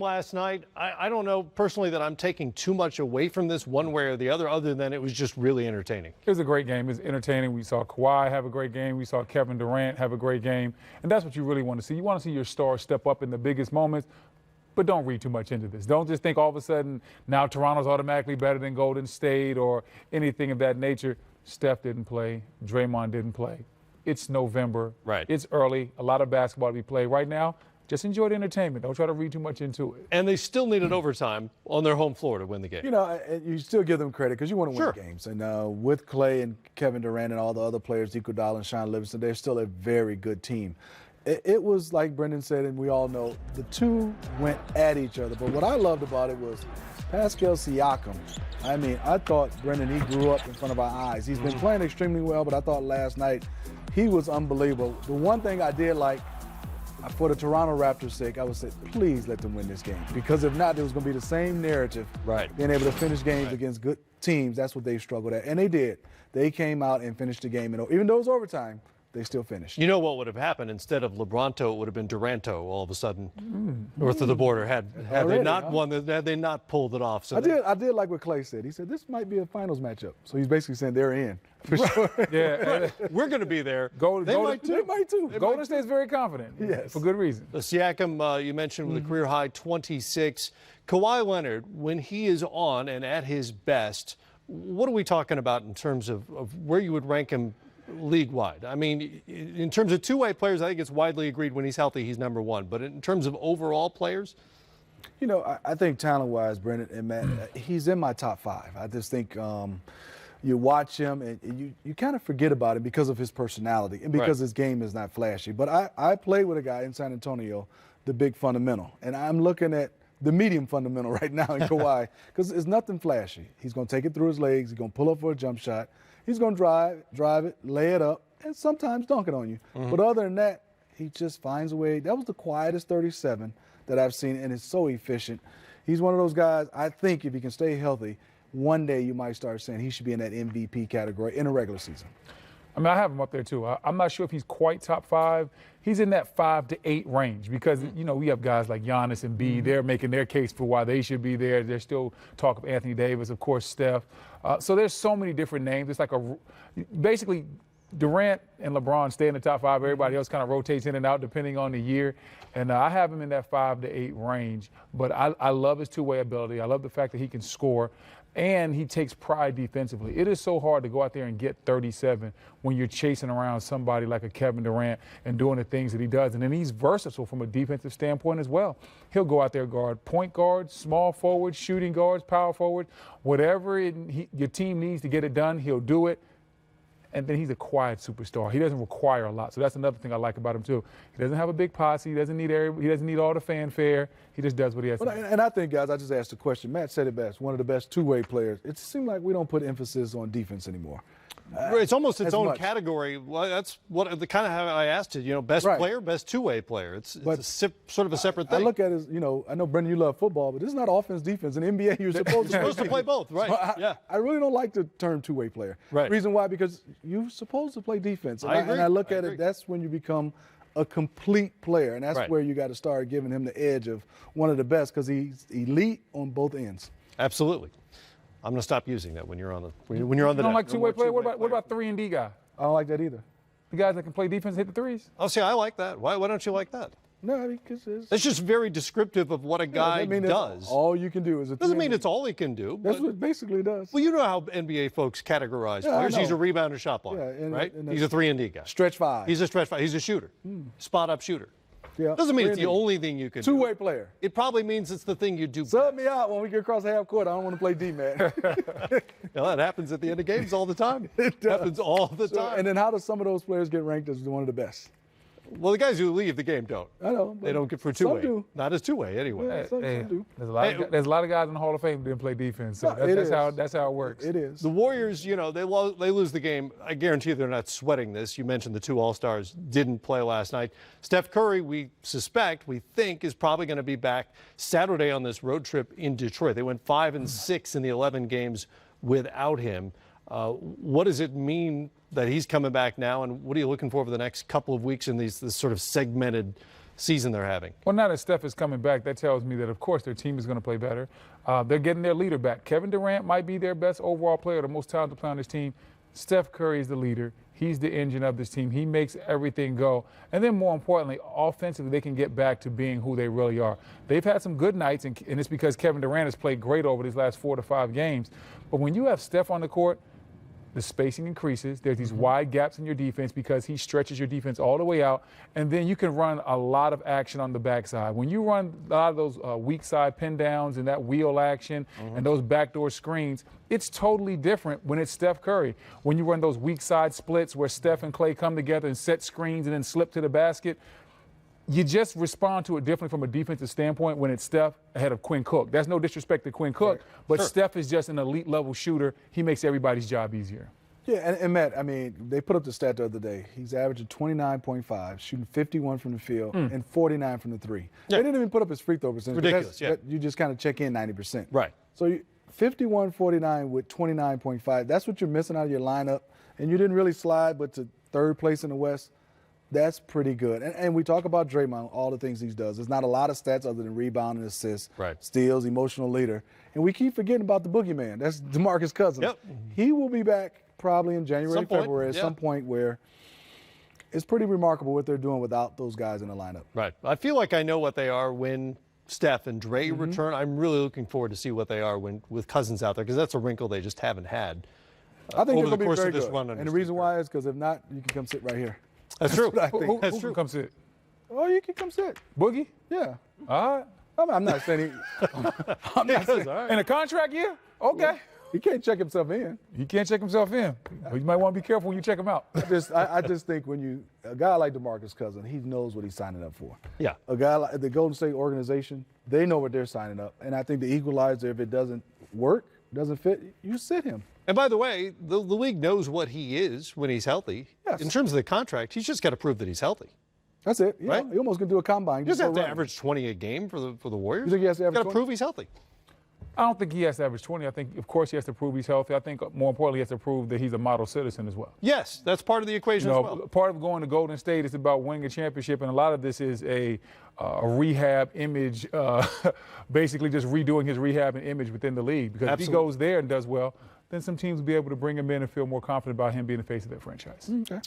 last night. I don't know personally that I'm taking too much away from this one way or the other than it was just really entertaining. It was a great game. It was entertaining. We saw Kawhi have a great game. We saw Kevin Durant have a great game. And that's what you really want to see. You want to see your stars step up in the biggest moments. But don't read too much into this. Don't just think all of a sudden now Toronto's automatically better than Golden State or anything of that nature. Steph didn't play. Draymond didn't play. It's November. Right. It's early. A lot of basketball to be played right now. Just enjoy the entertainment. Don't try to read too much into it. And they still needed overtime on their home floor to win the game. You know, you still give them credit because you want to win games. And with Clay and Kevin Durant and all the other players, Iguodala and Sean Livingston, they're still a very good team. It was like Brendan said, and we all know, the two went at each other. But what I loved about it was Pascal Siakam. I mean, I thought, Brendan, he grew up in front of our eyes. He's been playing extremely well, but I thought last night he was unbelievable. The one thing I did like, for the Toronto Raptors' sake, I would say, please let them win this game. Because if not, there was going to be the same narrative. Right. Being able to finish games against good teams, that's what they struggled at. And they did. They came out and finished the game. And even though it was overtime, they still finished. You know what would have happened? Instead of LeBronto, it would have been Duranto all of a sudden north of the border. Had they not won, had they not pulled it off. So I did like what Clay said. He said, this might be a finals matchup. So he's basically saying they're in. For sure. Yeah. We're going to be there. They might too. Golden State's very confident. Yes. For good reason. The Siakam, you mentioned, with a career high 26. Kawhi Leonard, when he is on and at his best, what are we talking about in terms of where you would rank him league-wide? I mean, in terms of two-way players, I think it's widely agreed when he's healthy, he's number one. But in terms of overall players? You know, I think talent-wise, Brendan and Matt, he's in my top five. I just think you watch him and you kind of forget about him because of his personality and because his game is not flashy. But I played with a guy in San Antonio, the big fundamental, and I'm looking at the medium fundamental right now in Kawhi because it's nothing flashy. He's going to take it through his legs. He's going to pull up for a jump shot. He's going to drive it, lay it up, and sometimes dunk it on you. But other than that, he just finds a way. That was the quietest 37 that I've seen, and it's so efficient. He's one of those guys, I think if he can stay healthy, one day you might start saying he should be in that MVP category in a regular season. I mean, I have him up there, too. I'm not sure if he's quite top five. He's in that 5 to 8 range because, you know, we have guys like Giannis and B. They're making their case for why they should be there. There's still talk of Anthony Davis, of course, Steph. So there's so many different names. It's like basically Durant and LeBron stay in the top 5. Everybody else kind of rotates in and out depending on the year. And I have him in that 5 to 8 range. But I love his two-way ability. I love the fact that he can score. And he takes pride defensively. It is so hard to go out there and get 37 when you're chasing around somebody like a Kevin Durant and doing the things that he does. And then he's versatile from a defensive standpoint as well. He'll go out there guard point guards, small forwards, shooting guards, power forward, whatever your team needs to get it done, he'll do it. And then he's a quiet superstar. He doesn't require a lot. So that's another thing I like about him, too. He doesn't have a big posse. He doesn't need all the fanfare. He just does what he has to do. And I think, guys, I just asked the question. Matt said it best. One of the best two-way players. It seems like we don't put emphasis on defense anymore. It's almost its own category. Well, that's what the kind of how I asked it. You know, best player, best two-way player. It's sort of a separate thing. I look at it as, you know, I know, Brendan, you love football, but this is not offense, defense. In the NBA, you're supposed to play both, right? So I really don't like the term two-way player. Right. Reason why? Because you're supposed to play defense. And I look at it, that's when you become a complete player, and that's where you got to start giving him the edge of one of the best because he's elite on both ends. Absolutely. I'm going to stop using that when you're on the when you're on the. You don't deck. like two-way player? What about 3-and-D guy? I don't like that either. The guys that can play defense and hit the threes. Oh, see, I like that. Why don't you like that? No, I mean, because it's just very descriptive of what a guy does. All you can do is doesn't mean it's all he can do. That's what it basically does. Well, you know how NBA folks categorize players. He's a rebounder, shot blocker, right? He's a 3-and-D guy. Stretch five. He's a stretch five. He's a shooter, spot-up shooter. Yeah. Doesn't mean it's the only thing you can do. Two-way player. It probably means it's the thing you do. Sub me out when we get across the half court. I don't want to play D, man. Well, that happens at the end of games all the time. It happens all the time. And then how do some of those players get ranked as one of the best? Well, the guys who leave the game don't. I know. They don't get for two-way. Some do. Not as two-way, anyway. Yeah, some do. There's a lot of guys in the Hall of Fame who didn't play defense. So that's how it works. It is. The Warriors, you know, they lose the game. I guarantee they're not sweating this. You mentioned the two All-Stars didn't play last night. Steph Curry, we think, is probably going to be back Saturday on this road trip in Detroit. They went 5-6 in the 11 games without him. What does it mean that he's coming back now, and what are you looking for the next couple of weeks in this sort of segmented season they're having. Well, now that Steph is coming back, that tells me that, of course, their team is going to play better. They're getting their leader back. Kevin Durant might be their best overall player, the most talented player on this team. Steph Curry is the leader. He's the engine of this team. He makes everything go. And then more importantly, offensively, they can get back to being who they really are. They've had some good nights, and it's because Kevin Durant has played great over these last 4 to 5 games. But when you have Steph on the court, the spacing increases. There's these wide gaps in your defense because he stretches your defense all the way out, and then you can run a lot of action on the backside. When you run a lot of those weak side pin downs and that wheel action and those backdoor screens, it's totally different when it's Steph Curry. When you run those weak side splits where Steph and Klay come together and set screens and then slip to the basket, you just respond to it differently from a defensive standpoint when it's Steph ahead of Quinn Cook. That's no disrespect to Quinn Cook, but Steph is just an elite level shooter. He makes everybody's job easier. Yeah, and Matt, I mean, they put up the stat the other day. He's averaging 29.5, shooting 51 from the field and 49 from the three. Yeah. They didn't even put up his free throw percentage. Ridiculous, yeah. You just kind of check in 90%. Right. So 51-49 with 29.5, that's what you're missing out of your lineup. And you didn't really slide but to third place in the West. That's pretty good. And we talk about Draymond, all the things he does. There's not a lot of stats other than rebound and assists, steals, emotional leader. And we keep forgetting about the boogeyman. That's DeMarcus Cousins. Yep. He will be back probably in January, February, at some point where it's pretty remarkable what they're doing without those guys in the lineup. Right. I feel like I know what they are when Steph and Dre return. I'm really looking forward to see what they are with Cousins out there, because that's a wrinkle they just haven't had I think over the they're course going to of be this very run. good. And the reason why is because if not, you can come sit right here. That's true. I think. Who can come sit? Oh, you can come sit. Boogie? Yeah. All right. I'm not saying I'm not saying In a contract year? Okay. he can't check himself in. He can't check himself in. But you might want to be careful when you check him out. I just think when a guy like DeMarcus Cousins, he knows what he's signing up for. Yeah. A guy like the Golden State organization, they know what they're signing up. And I think the equalizer, if it doesn't work, doesn't fit, you sit him. And by the way, the league knows what he is when he's healthy. Yes. In terms of the contract, he's just got to prove that he's healthy. That's it. Right? He almost can do a combine. He doesn't have to run. average 20 a game for the Warriors. You think he has to average He's got to 20? prove he's healthy. I don't think he has to average 20. I think, of course, he has to prove he's healthy. I think, more importantly, he has to prove that he's a model citizen as well. Yes, that's part of the equation as well. Part of going to Golden State is about winning a championship, and a lot of this is a rehab image, basically just redoing his rehab and image within the league. Because if he goes there and does well, then some teams will be able to bring him in and feel more confident about him being the face of their franchise. Okay.